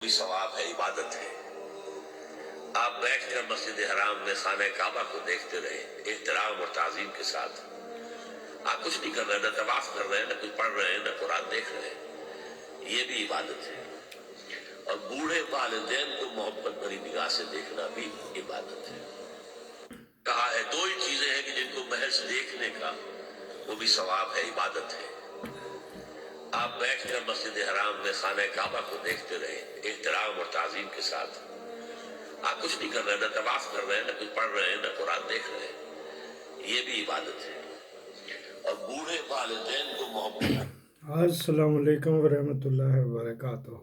بھی ثواب ہے، عبادت ہے۔ آپ بیٹھ کر مسجد حرام میں خانہ کعبہ کو دیکھتے رہیں احترام اور تعظیم کے ساتھ۔ آپ کچھ نہیں کر رہے، نہ طواف کر رہے ہیں، نہ کچھ پڑھ رہے ہیں، نہ قرآن دیکھ رہے ہیں، یہ بھی عبادت ہے۔ اور بوڑھے والدین کو محبت بھری نگاہ سے دیکھنا بھی عبادت ہے۔ کہا ہے دو ہی چیزیں ہیں کہ جن کو محض دیکھنے کا وہ بھی ثواب ہے، عبادت ہے۔ آپ بیٹھ کر مسجد حرام میں خانہ کعبہ کو دیکھتے رہیں احترام اور تعظیم کے ساتھ۔ آپ کچھ نہیں کر رہے، نہ طواف کر رہے ہیں، نہ کچھ پڑھ رہے ہیں، نہ قرآن دیکھ رہے ہیں، یہ بھی عبادت ہے۔ اور بوڑھے والدین کو محبت۔ السلام علیکم ورحمۃ اللہ وبرکاتہ۔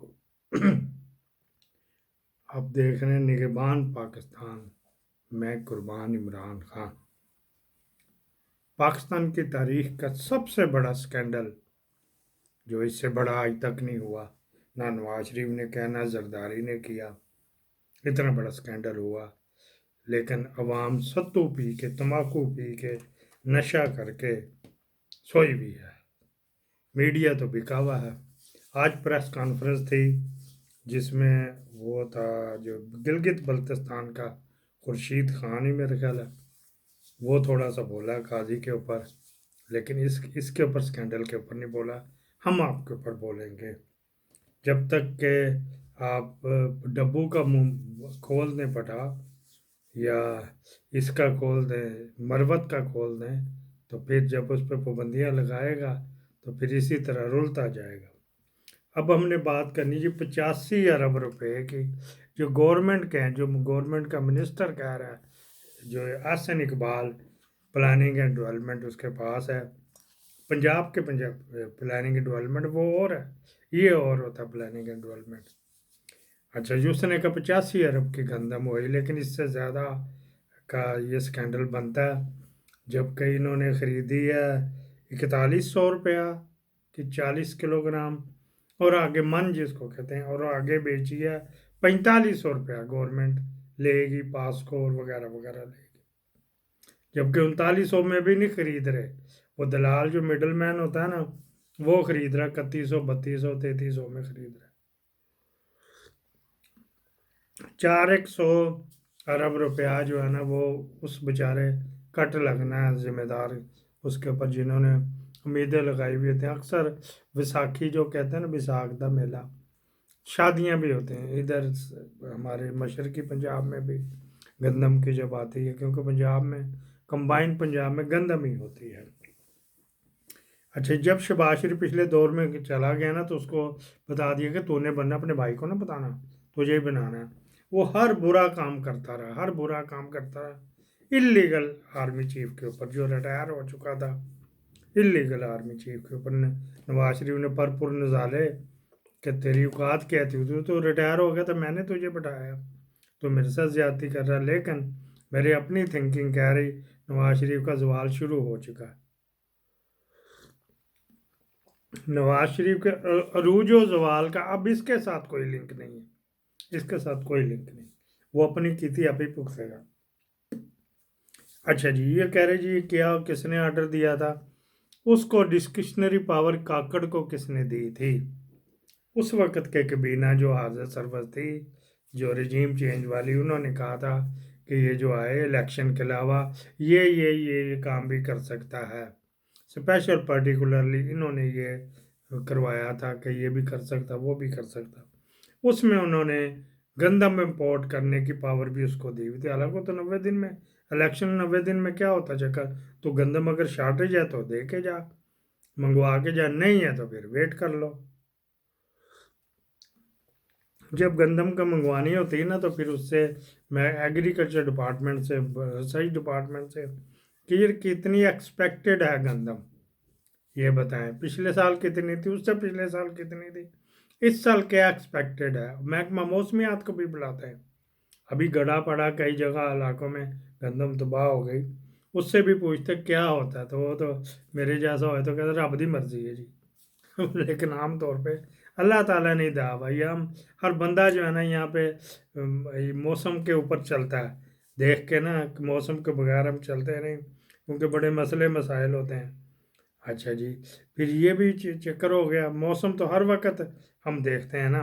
آپ دیکھ رہے ہیں نگہبان پاکستان، میں قربان عمران خان۔ پاکستان کی تاریخ کا سب سے بڑا سکینڈل جو اس سے بڑا آج تک نہیں ہوا، نہ نواز شریف نے کیا نہ زرداری نے کیا، اتنا بڑا سکینڈل ہوا، لیکن عوام ستو پی کے، تمباکو پی کے، نشہ کر کے سوئی بھی ہے۔ میڈیا تو بکا ہوا ہے۔ آج پریس کانفرنس تھی جس میں وہ تھا جو گلگت بلتستان کا خورشید خان ہی میرے خیال ہے، وہ تھوڑا سا بولا قاضی کے اوپر، لیکن اس کے اوپر سکینڈل کے اوپر نہیں بولا۔ ہم آپ کے اوپر بولیں گے جب تک کہ آپ ڈبو کا منہ کھول دیں پٹا، یا اس کا کھول دیں، مروت کا کھول دیں، تو پھر جب اس پہ پابندیاں لگائے گا تو پھر اسی طرح رلتا جائے گا۔ اب ہم نے بات کرنی جی 85 ارب روپے کی، جو گورنمنٹ کے ہیں، جو گورنمنٹ کا منسٹر کہہ رہا ہے، جو Ahsan Iqbal planning and development اس کے پاس ہے، پنجاب پلاننگ اینڈ ڈیولپمنٹ وہ اور ہے، یہ اور ہوتا ہے پلاننگ اینڈ ڈیولپمنٹ۔ اچھا جی، اس نے کہا 85 ارب کی گندم ہوئی، لیکن اس سے زیادہ کا یہ سکینڈل بنتا ہے جبکہ انہوں نے خریدی ہے 4100 روپیہ کی 40 کلو گرام، اور آگے من جس کو کہتے ہیں، اور آگے بیچی ہے 4500 روپیہ گورنمنٹ لے گی، پاسکور وغیرہ وغیرہ لے گی، جبکہ 3900 میں بھی نہیں خرید رہے، وہ دلال جو مڈل مین ہوتا ہے نا، وہ خرید رہا 3100 3200 3300 میں خرید رہا۔ 400 ارب روپیہ جو ہے نا وہ اس بیچارے کٹ لگنا ہے ذمہ دار اس کے اوپر، جنہوں نے امیدیں لگائی ہوئی ہوتی ہیں۔ اکثر ویساکھی جو کہتے ہیں نا، ویساکھ دا میلہ، شادیاں بھی ہوتے ہیں ادھر ہمارے مشرقی پنجاب میں بھی گندم کی جب آتی ہے، کیونکہ پنجاب میں کمبائن پنجاب میں گندم ہی ہوتی ہے۔ اچھا، جب شہباز شریف پچھلے دور میں چلا گیا نا تو اس کو بتا دیا کہ تو نے بننا، اپنے بھائی کو نہ بتانا، تجھے ہی بنانا ہے۔ وہ ہر برا کام کرتا رہا، ہر برا کام کرتا رہا۔ اللیگل آرمی چیف کے اوپر جو ریٹائر ہو چکا تھا، اللیگل آرمی چیف کے اوپر نواز شریف نے پر نزالے کہ تیری اوقات کیا تھی، تو ریٹائر ہو گیا تو میں نے تجھے بٹھایا، تو میرے ساتھ زیادتی کر رہا، لیکن میری اپنی تھنکنگ کہہ رہی نواز شریف کا زوال شروع ہو چکا ہے۔ نواز شریف کے عروج و زوال کا اب اس کے ساتھ کوئی لنک نہیں ہے، اس کے ساتھ کوئی لنک نہیں، وہ اپنی کیتی ابھی پکسے گا۔ اچھا جی، یہ کہہ رہے جی کیا کس نے آرڈر دیا تھا، اس کو ڈسکشنری پاور کاکڑ کو کس نے دی تھی؟ اس وقت کے کابینہ جو حاضر سربراہ تھی، جو رجیم چینج والی، انہوں نے کہا تھا کہ یہ جو آئے الیکشن کے علاوہ یہ کام بھی کر سکتا ہے، اسپیشل پرٹیکولرلی انہوں نے یہ کروایا تھا کہ یہ بھی کر سکتا، وہ بھی کر سکتا۔ اس میں انہوں نے گندم امپورٹ کرنے کی پاور بھی اس کو دی ہوئی تھی، حالانکہ تو 90 دن میں الیکشن، 90 دن میں کیا ہوتا چکر، تو گندم اگر شارٹیج ہے تو دے کے جا، منگوا کے جا، نہیں ہے تو پھر ویٹ کر لو۔ جب گندم کا منگوانی ہوتی ہے نا تو پھر اس سے میں ایگریکلچر ڈپارٹمنٹ سے، ریسرچ ڈپارٹمنٹ سے کہ یہ کتنی ایکسپیکٹڈ ہے گندم، یہ بتائیں، پچھلے سال کتنی تھی، اس سے پچھلے سال کتنی تھی، اس سال کیا ایکسپیکٹڈ ہے۔ محکمہ موسمیات کو بھی بلاتے ہیں، ابھی گڑا پڑا کئی جگہ علاقوں میں گندم تباہ ہو گئی، اس سے بھی پوچھتے کیا ہوتا ہے، تو وہ تو میرے جیسا ہوئے تو کہتے رب دی مرضی ہے جی۔ لیکن عام طور پہ اللہ تعالیٰ نہیں دا بھائی، ہم ہر بندہ جو ہے نا یہاں پہ موسم کے اوپر چلتا ہے، دیکھ کے نا موسم کے بغیر ہم چلتے نہیں، کیونکہ بڑے مسئلے مسائل ہوتے ہیں۔ اچھا جی، پھر یہ بھی چکر ہو گیا، موسم تو ہر وقت ہم دیکھتے ہیں نا،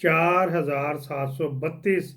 4732